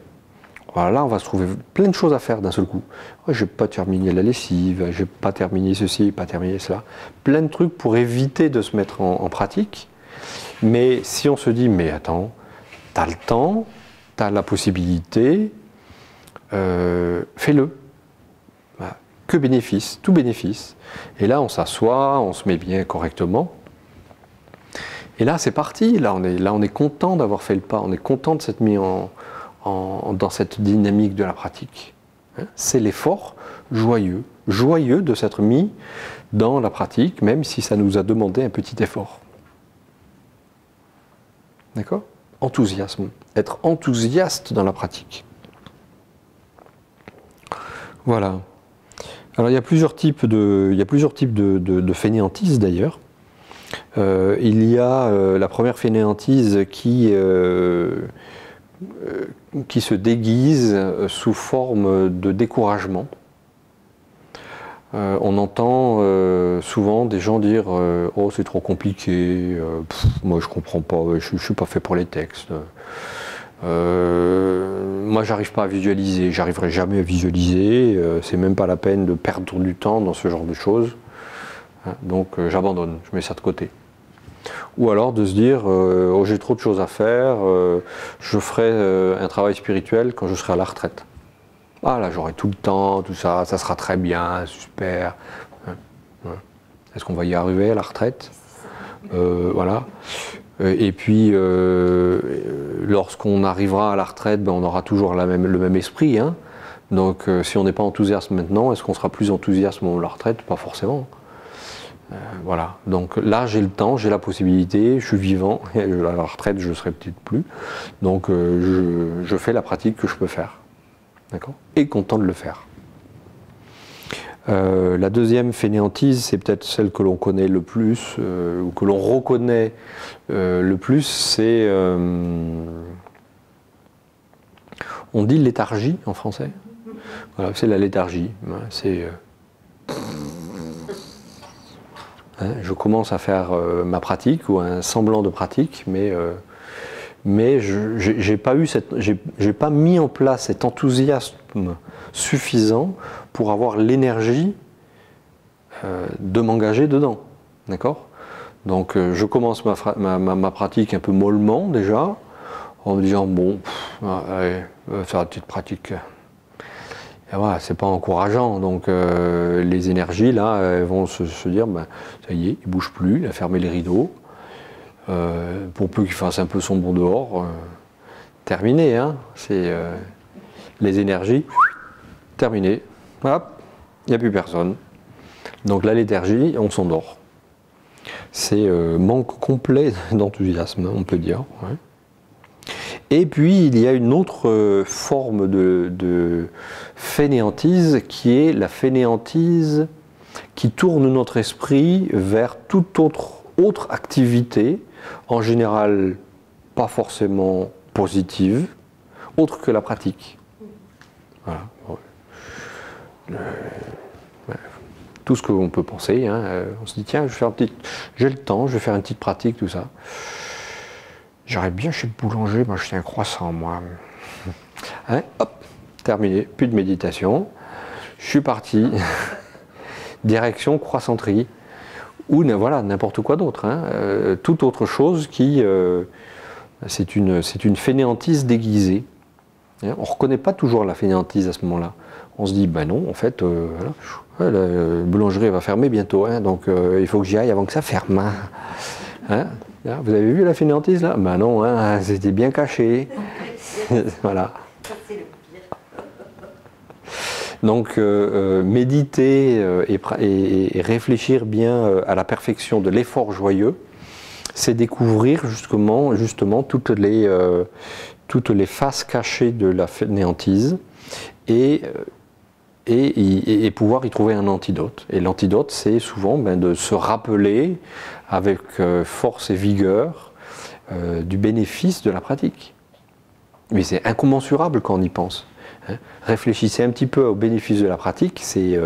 voilà, là on va se trouver plein de choses à faire d'un seul coup. Oh, je n'ai pas terminé la lessive, je n'ai pas terminé ceci, pas terminé cela. Plein de trucs pour éviter de se mettre en pratique. Mais si on se dit « Mais attends, tu as le temps, tu as la possibilité, fais-le. » Que bénéfice, tout bénéfice. Et là, on s'assoit, on se met bien correctement. Et là, c'est parti. Là, on est content d'avoir fait le pas. On est content de s'être mis dans cette dynamique de la pratique. Hein? C'est l'effort joyeux. Joyeux de s'être mis dans la pratique, même si ça nous a demandé un petit effort. D'accord? Enthousiasme. Être enthousiaste dans la pratique. Voilà. Alors il y a plusieurs types de fainéantise d'ailleurs. Il y a la première fainéantise qui se déguise sous forme de découragement. On entend souvent des gens dire « Oh, c'est trop compliqué, moi je comprends pas, je suis pas fait pour les textes. Moi j'arrive pas à visualiser, j'arriverai jamais à visualiser, c'est même pas la peine de perdre du temps dans ce genre de choses. Hein, donc j'abandonne, je mets ça de côté. » Ou alors de se dire oh, j'ai trop de choses à faire, je ferai un travail spirituel quand je serai à la retraite. Ah là j'aurai tout le temps, tout ça, ça sera très bien, super. Hein, ouais. Est-ce qu'on va y arriver à la retraite? Voilà. Et puis, lorsqu'on arrivera à la retraite, ben, on aura toujours le même esprit. Hein. Donc, si on n'est pas enthousiaste maintenant, est-ce qu'on sera plus enthousiaste au moment de la retraite? Pas forcément. Voilà. Donc là, j'ai le temps, j'ai la possibilité, je suis vivant. Et à la retraite, je ne serai peut-être plus. Donc, je fais la pratique que je peux faire. D'accord? Et content de le faire. La deuxième fainéantise, c'est peut-être celle que l'on connaît le plus, ou que l'on reconnaît le plus, c'est... on dit léthargie en français. Voilà, c'est la léthargie. C'est... je commence à faire ma pratique, ou un semblant de pratique, mais j'ai pas mis en place cet enthousiasme suffisant pour avoir l'énergie de m'engager dedans. D'accord? Donc je commence ma pratique un peu mollement déjà, en me disant bon, allez, faire une petite pratique. Et voilà, c'est pas encourageant, donc les énergies là, elles vont se dire, ben, ça y est, il bouge plus, il a fermé les rideaux. Pour peu qu'il fasse un peu sombre dehors, terminé, hein, c'est les énergies, terminé, hop, il n'y a plus personne. Donc la léthargie, on s'endort. C'est manque complet d'enthousiasme, on peut dire. Ouais. Et puis il y a une autre forme de fainéantise qui est la fainéantise qui tourne notre esprit vers toute autre activité, en général pas forcément positive, autre que la pratique. Voilà. Tout ce qu'on peut penser, hein. On se dit tiens, j'ai le temps, je vais faire une petite pratique, tout ça. J'aurais bien chez le boulanger m'acheter un croissant, moi. Hein, hop, terminé, plus de méditation. Je suis parti, direction croissanterie. Ou voilà, n'importe quoi d'autre. Hein. Toute autre chose qui... c'est une fainéantise déguisée. On ne reconnaît pas toujours la fainéantise à ce moment-là. On se dit, ben non, en fait, voilà, la boulangerie va fermer bientôt, hein, donc il faut que j'y aille avant que ça ferme. Hein. Vous avez vu la fainéantise là? Ben non, hein, c'était bien caché. Voilà. Donc méditer et réfléchir bien à la perfection de l'effort joyeux, c'est découvrir justement toutes les faces cachées de la fainéantise et pouvoir y trouver un antidote. Et l'antidote, c'est souvent de se rappeler avec force et vigueur du bénéfice de la pratique. Mais c'est incommensurable quand on y pense. Hein. Réfléchissez un petit peu au bénéfice de la pratique, c'est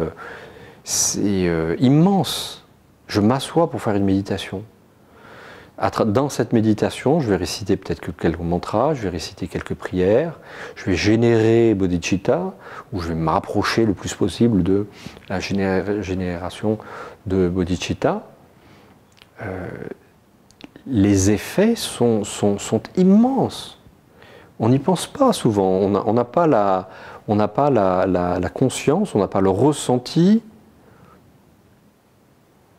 immense. Je m'assois pour faire une méditation. Dans cette méditation, je vais réciter peut-être quelques mantras, je vais réciter quelques prières, je vais générer bodhicitta, ou je vais me rapprocher le plus possible de la génération de bodhicitta. Les effets sont immenses. On n'y pense pas souvent, on n'a pas la conscience, on n'a pas le ressenti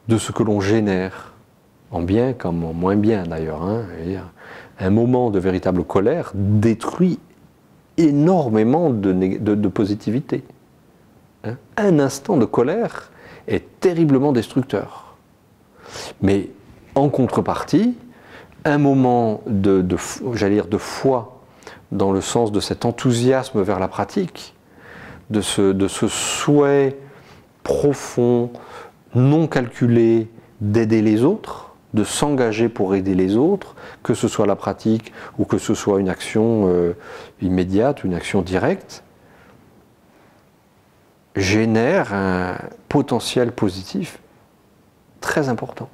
de ce que l'on génère. En bien comme en moins bien d'ailleurs. Hein. Un moment de véritable colère détruit énormément de positivité. Hein. Un instant de colère est terriblement destructeur. Mais en contrepartie, un moment de foi, dans le sens de cet enthousiasme vers la pratique, de ce souhait profond, non calculé d'aider les autres, de s'engager pour aider les autres, que ce soit la pratique ou que ce soit une action immédiate, une action directe, génère un potentiel positif très important.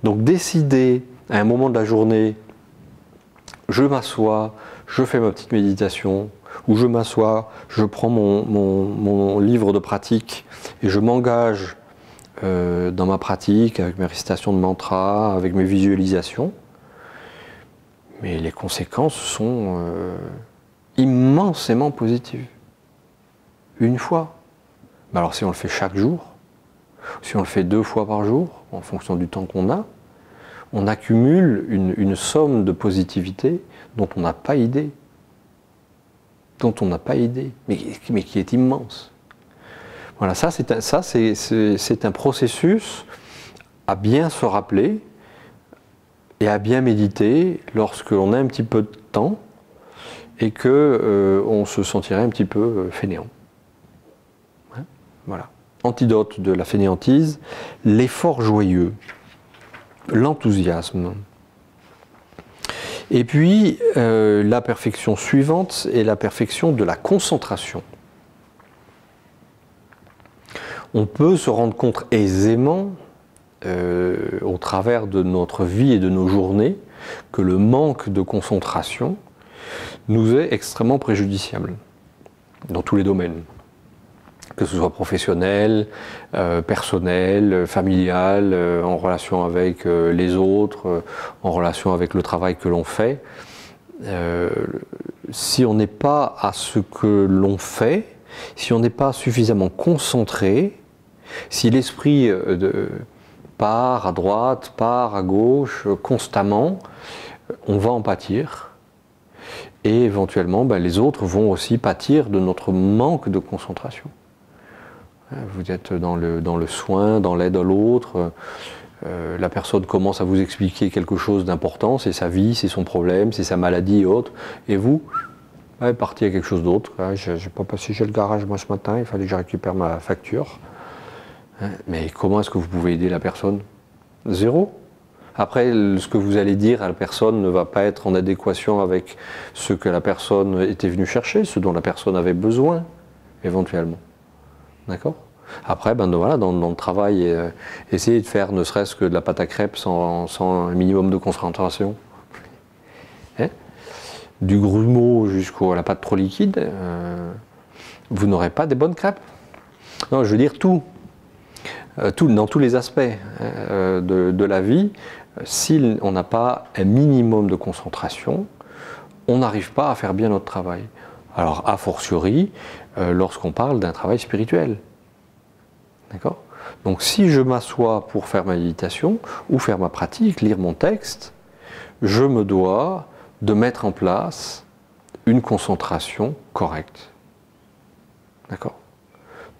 Donc décider à un moment de la journée, je m'assois, je fais ma petite méditation, ou je m'assois, je prends mon livre de pratique et je m'engage dans ma pratique, avec mes récitations de mantras, avec mes visualisations. Mais les conséquences sont immensément positives. Une fois. Mais alors si on le fait chaque jour, si on le fait 2 fois par jour, en fonction du temps qu'on a, on accumule une somme de positivité dont on n'a pas idée. Mais qui est immense. Voilà, ça c'est un processus à bien se rappeler et à bien méditer lorsque l'on a un petit peu de temps et que on se sentirait un petit peu fainéant. Hein, voilà. Antidote de la fainéantise, l'effort joyeux, l'enthousiasme. Et puis, la perfection suivante est la perfection de la concentration. On peut se rendre compte aisément, au travers de notre vie et de nos journées, que le manque de concentration nous est extrêmement préjudiciable, dans tous les domaines. Que ce soit professionnel, personnel, familial, en relation avec les autres, en relation avec le travail que l'on fait. Si on n'est pas à ce que l'on fait, si on n'est pas suffisamment concentré, si l'esprit part à droite, part à gauche, constamment, on va en pâtir. Et éventuellement, les autres vont aussi pâtir de notre manque de concentration. Vous êtes dans le soin, dans l'aide à l'autre, la personne commence à vous expliquer quelque chose d'important, c'est sa vie, c'est son problème, c'est sa maladie et autres, et vous, partez à quelque chose d'autre. Je n'ai pas passé chez le garage moi ce matin, il fallait que je récupère ma facture. Mais comment est-ce que vous pouvez aider la personne? Zéro. Après, ce que vous allez dire à la personne ne va pas être en adéquation avec ce que la personne était venue chercher, ce dont la personne avait besoin, éventuellement. D'accord? Après, voilà, dans le travail, essayez de faire ne serait-ce que de la pâte à crêpes sans un minimum de concentration. Hein? Du grumeau jusqu'à la pâte trop liquide, vous n'aurez pas des bonnes crêpes. Non, je veux dire tout, dans tous les aspects de la vie, si on n'a pas un minimum de concentration, on n'arrive pas à faire bien notre travail. Alors, a fortiori, lorsqu'on parle d'un travail spirituel. D'accord? Donc, si je m'assois pour faire ma méditation ou faire ma pratique, lire mon texte, je me dois de mettre en place une concentration correcte. D'accord?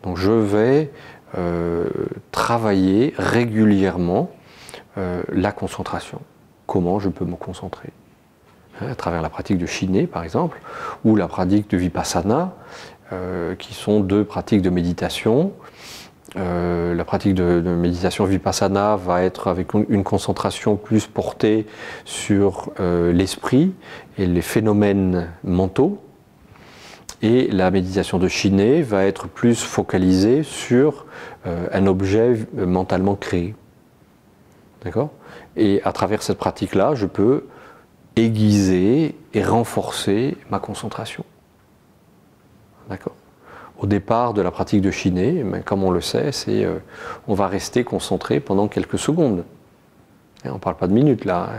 Donc, je vais travailler régulièrement la concentration. Comment je peux me concentrer? À travers la pratique de Shiné, par exemple, ou la pratique de Vipassana, qui sont 2 pratiques de méditation. La pratique de méditation Vipassana va être avec une concentration plus portée sur l'esprit et les phénomènes mentaux. Et la méditation de Shiné va être plus focalisée sur un objet mentalement créé. D'accord? Et à travers cette pratique-là, je peux aiguiser et renforcer ma concentration. D'accord? Au départ de la pratique de Shiné, comme on le sait, on va rester concentré pendant quelques secondes. Et on ne parle pas de minutes là,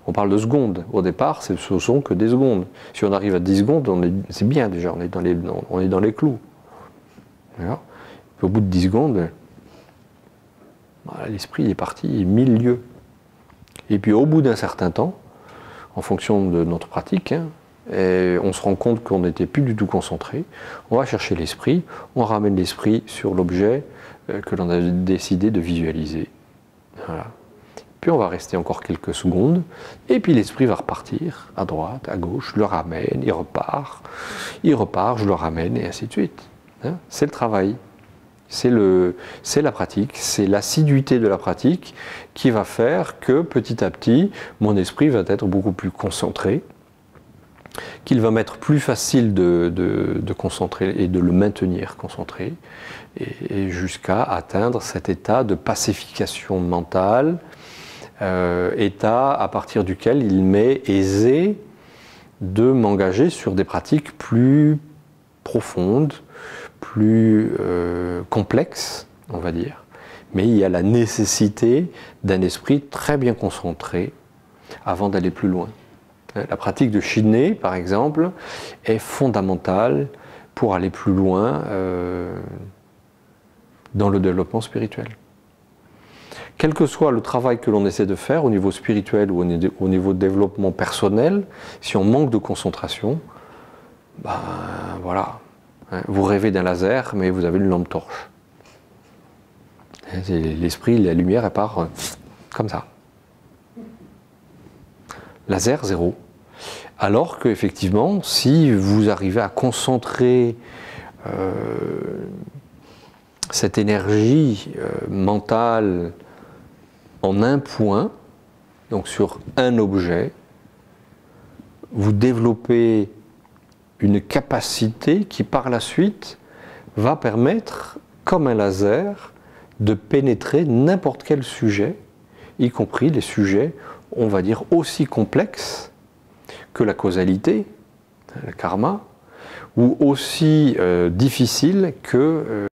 on parle de secondes. Au départ, ce ne sont que des secondes. Si on arrive à 10 secondes, c'est bien déjà, on est dans les clous. D'accord? Au bout de 10 secondes, l'esprit est parti 1000 lieues. Et puis au bout d'un certain temps, en fonction de notre pratique, et on se rend compte qu'on n'était plus du tout concentré, on va chercher l'esprit, on ramène l'esprit sur l'objet que l'on a décidé de visualiser. Voilà. Puis on va rester encore quelques secondes, et puis l'esprit va repartir à droite, à gauche, je le ramène, il repart, je le ramène, et ainsi de suite. C'est le travail. C'est la pratique, c'est l'assiduité de la pratique qui va faire que petit à petit, mon esprit va être beaucoup plus concentré, qu'il va m'être plus facile de concentrer et de le maintenir concentré, et jusqu'à atteindre cet état de pacification mentale, état à partir duquel il m'est aisé de m'engager sur des pratiques plus profondes, plus complexe, on va dire, mais il y a la nécessité d'un esprit très bien concentré avant d'aller plus loin. La pratique de Shiné, par exemple, est fondamentale pour aller plus loin dans le développement spirituel. Quel que soit le travail que l'on essaie de faire au niveau spirituel ou au niveau de développement personnel, si on manque de concentration, ben voilà, vous rêvez d'un laser, mais vous avez une lampe torche. L'esprit, la lumière, elle part comme ça. Laser, zéro. Alors qu'effectivement, si vous arrivez à concentrer cette énergie mentale en un point, donc sur un objet, vous développez une capacité qui par la suite va permettre, comme un laser, de pénétrer n'importe quel sujet, y compris les sujets, on va dire, aussi complexes que la causalité, le karma, ou aussi difficiles que